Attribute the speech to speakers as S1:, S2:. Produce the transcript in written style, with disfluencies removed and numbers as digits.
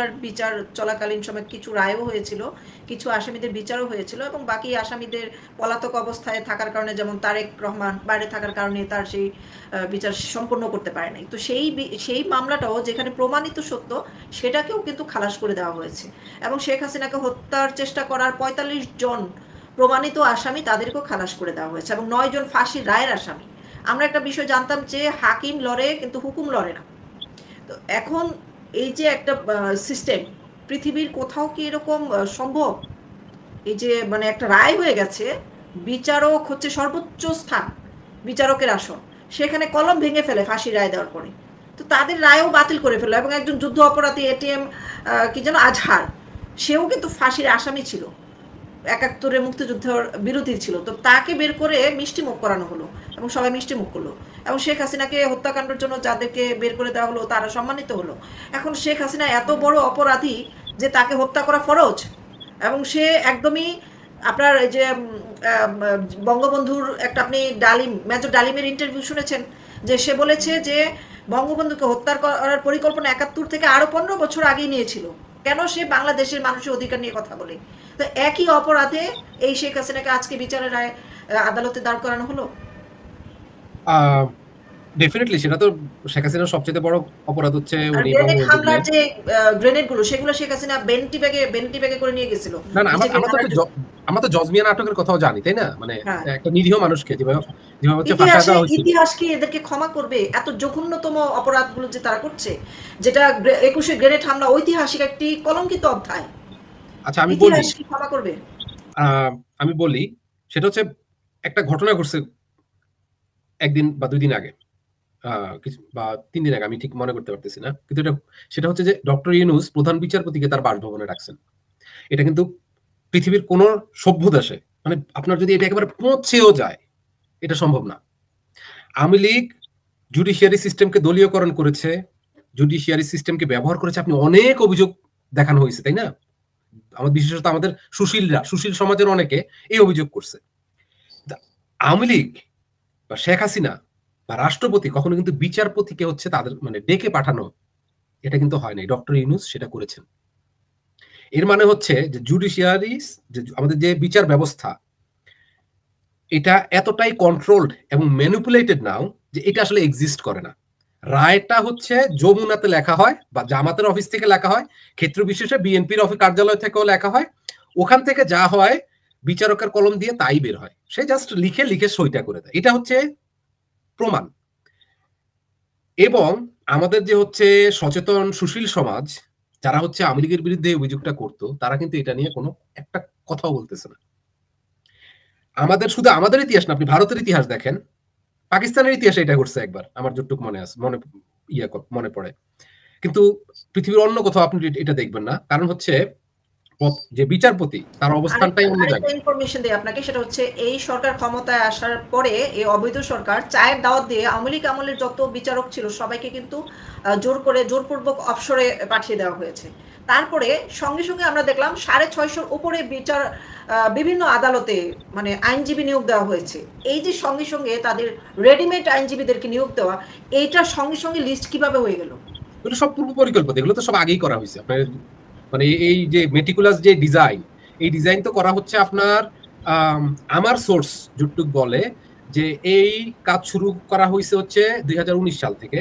S1: মামলার বিচার চলাকালীন সময় কিছু রায়ও হয়েছিল, কিছু আসামিদের বিচারও হয়েছিল, এবং বাকি আসামিদের পলাতক অবস্থায় থাকার কারণে, যেমন তারেক রহমান বাইরে থাকার কারণে তার সেই বিচার সম্পন্ন করতে পারে নাই। তো সেই মামলাটাও যেখানে প্রমাণিত সত্য, সেটাকেও কিন্তু খালাস করে দেওয়া হয়েছে। এবং শেখ হাসিনাকে হত্যার চেষ্টা করার ৪৫ জন প্রমাণিত আসামি, তাদেরকেও খালাস করে দেওয়া হয়েছে, এবং ৯ জন ফাঁসির রায়ের আসামি। আমরা একটা বিষয় জানতাম যে হাকিম লড়ে কিন্তু হুকুম লড়ে না। তো এখন এই যে একটা সিস্টেম, পৃথিবীর কোথাও কি এরকম সম্ভব? এই যে মানে একটা রায় হয়ে গেছে, বিচারক হচ্ছে সর্বোচ্চ স্থান, বিচারকের আসন, সেখানে কলম ভেঙে ফেলে ফাঁসির রায় দেওয়ার পরে। তো তাদের রায়ও বাতিল করে ফেললো। এবং একজন যুদ্ধ অপরাধী এটিএম কি যেন আজহার, সেও কিন্তু ফাঁসির আসামি ছিল, ৭১-এর মুক্তিযুদ্ধের বিরোধী ছিল। তো তাকে বের করে মিষ্টি মুখ করানো হলো, এবং সবাই মিষ্টি মুখ করলো। এবং শেখ হাসিনাকে হত্যাকাণ্ডের জন্য যাদেরকে বের করে দেওয়া হলো তারা সম্মানিত হলো। এখন শেখ হাসিনা এত বড় অপরাধী যে তাকে হত্যা করা ফরজ, এবং সে একদমই আপনার এই যে বঙ্গবন্ধুর একটা, আপনি ডালিম, মেজর ডালিমের ইন্টারভিউ শুনেছেন, যে সে বলেছে যে বঙ্গবন্ধুকে হত্যা করার পরিকল্পনা ৭১ থেকে আরো ১৫ বছর আগেই নিয়েছিল। কেন? সে বাংলাদেশের মানুষের অধিকার নিয়ে কথা বলে। তো একই অপরাধে এই শেখ হাসিনাকে আজকে বিচারের রায় আদালতে দাঁড় করানো হলো।
S2: ডেফিনেটলি সেটা তো শেখ হাসিনার সবচেয়ে বড় অপরাধ হচ্ছে
S1: আর
S2: উনি
S1: গ্রেনেড
S2: বঙ্গবন্ধুকে
S1: হামলার যে গ্রেনেড গুলো, সেগুলো শেখ হাসিনা বেন্টি ব্যাগে করে নিয়ে গেছিল
S2: না না
S1: নিজেকে মারার জন্য।
S2: আমরা তো জজমিয়া নাটকের কথাও জানি, তাই না? মানে
S1: হ্যাঁ,
S2: একটা নিরীহ মানুষকে যেভাবে যেভাবে হচ্ছে ফাঁসায় দেওয়া হয়েছিল।
S1: ইতিহাস কি এদেরকে ক্ষমা করবে? এত জঘন্যতম অপরাধগুলো যে তারা করছে, যেটা ২১শে গ্রেনেড হামলা ঐতিহাসিক একটি কলঙ্কিত অধ্যায়,
S2: আচ্ছা আমি বলি,
S1: ইতিহাস কি ক্ষমা করবে?
S2: আমি বলি সেটা হচ্ছে একটা ঘটনা ঘটছে একদিন বা ২ দিন আগে, কিছু বা ৩ দিন আগে, আমি ঠিক মনে করতে পারতেছি না। কিন্তু সেটা হচ্ছে যে ডক্টর ইউনূস প্রধান বিচারপতিকে তার বাসভবনে ডাকছেন। এটা কিন্তু পৃথিবীর কোন সভ্য দেশে, মানে আপনার যদি এটা একেবারে পৌঁছেও যায়, এটা সম্ভব না। আওয়ামী লীগ জুডিশিয়ারি সিস্টেমকে দলীয়করণ করেছে, জুডিশিয়ারি সিস্টেমকে ব্যবহার করেছে। আপনি অনেক অভিযোগ দেখানো হয়েছে, তাই না? বিশেষত আমাদের সুশীল সমাজের অনেকে এই অভিযোগ করছে। আওয়ামী লীগ বা শেখ হাসিনা বা রাষ্ট্রপতি কখনো কিন্তু বিচারপতিকে হচ্ছে তাদের মানে ডেকে পাঠানো, এটা কিন্তু হয় নাই। ডক্টর ইউনূস সেটা করেছেন। এর মানে হচ্ছে যে জুডিশিয়ারি, যে আমাদের যে বিচার ব্যবস্থা, এটা এতটাই কন্ট্রোলড এবং ম্যানিপুলেটেড নাও যে এটা আসলে এক্সিস্ট করে না। রায়টা হচ্ছে যমুনাতে লেখা হয় বা জামাতের অফিস থেকে লেখা হয়, ক্ষেত্র বিশেষে বিএনপির অফিস কার্যালয় থেকেও লেখা হয়। ওখান থেকে যা হয় বিচারকের কলম দিয়ে তাই বের হয়। সে জাস্ট লিখে লিখে সইটা করে দেয়। এটা হচ্ছে প্রমাণ। এবং আমাদের যে হচ্ছে সচেতন সুশীল সমাজ, যারা হচ্ছে আওয়ামী লীগের বিরুদ্ধে অভিযোগটা করতো, তারা কিন্তু এটা নিয়ে কোনো একটা কথাও বলতেছে না। আমাদের শুধু আমাদের ইতিহাস না, আপনি ভারতের ইতিহাস দেখেন, পাকিস্তানের ইতিহাসে এটা ঘটছে একবার, আমার যতটুক মনে আছে, মনে পড়ে। কিন্তু পৃথিবীর অন্য কোথাও আপনি এটা দেখবেন না। কারণ হচ্ছে যে বিচারপতি, তার অবস্থানটাই অন্য
S1: আরেকটা
S2: জায়গায়।
S1: ইনফরমেশন দেই আপনাকে, সেটা হচ্ছে এই সরকার ক্ষমতায় আসার পরে এই অবৈধ সরকার চায়ের দাওয়াত দিয়ে আওয়ামী লীগ আমলের যত বিচারক ছিল সবাইকে কিন্তু জোরপূর্বক অবসরে পাঠিয়ে দেওয়া হয়েছে। তারপরে সঙ্গে সঙ্গে আমরা দেখলাম ৬৫০-র উপরে বিচার বিভিন্ন আদালতে মানে আইনজীবী নিয়োগ দেওয়া হয়েছে। এই যে সঙ্গে সঙ্গে তাদের রেডিমেড আইনজীবীদেরকে নিয়োগ দেওয়া, এইটার সঙ্গে সঙ্গে লিস্ট কিভাবে হয়ে গেল?
S2: এগুলো সব পূর্ব পরিকল্পিত, এগুলো তো সব আগেই করা হয়েছে। আপনার মানে এই যে মেটিকুলাস যে ডিজাইন, এই ডিজাইন তো করা হচ্ছে আপনার, আমার সোর্স যতটুক বলে যে এই কাজ শুরু করা হয়েছে হচ্ছে ২০১৯ সাল থেকে।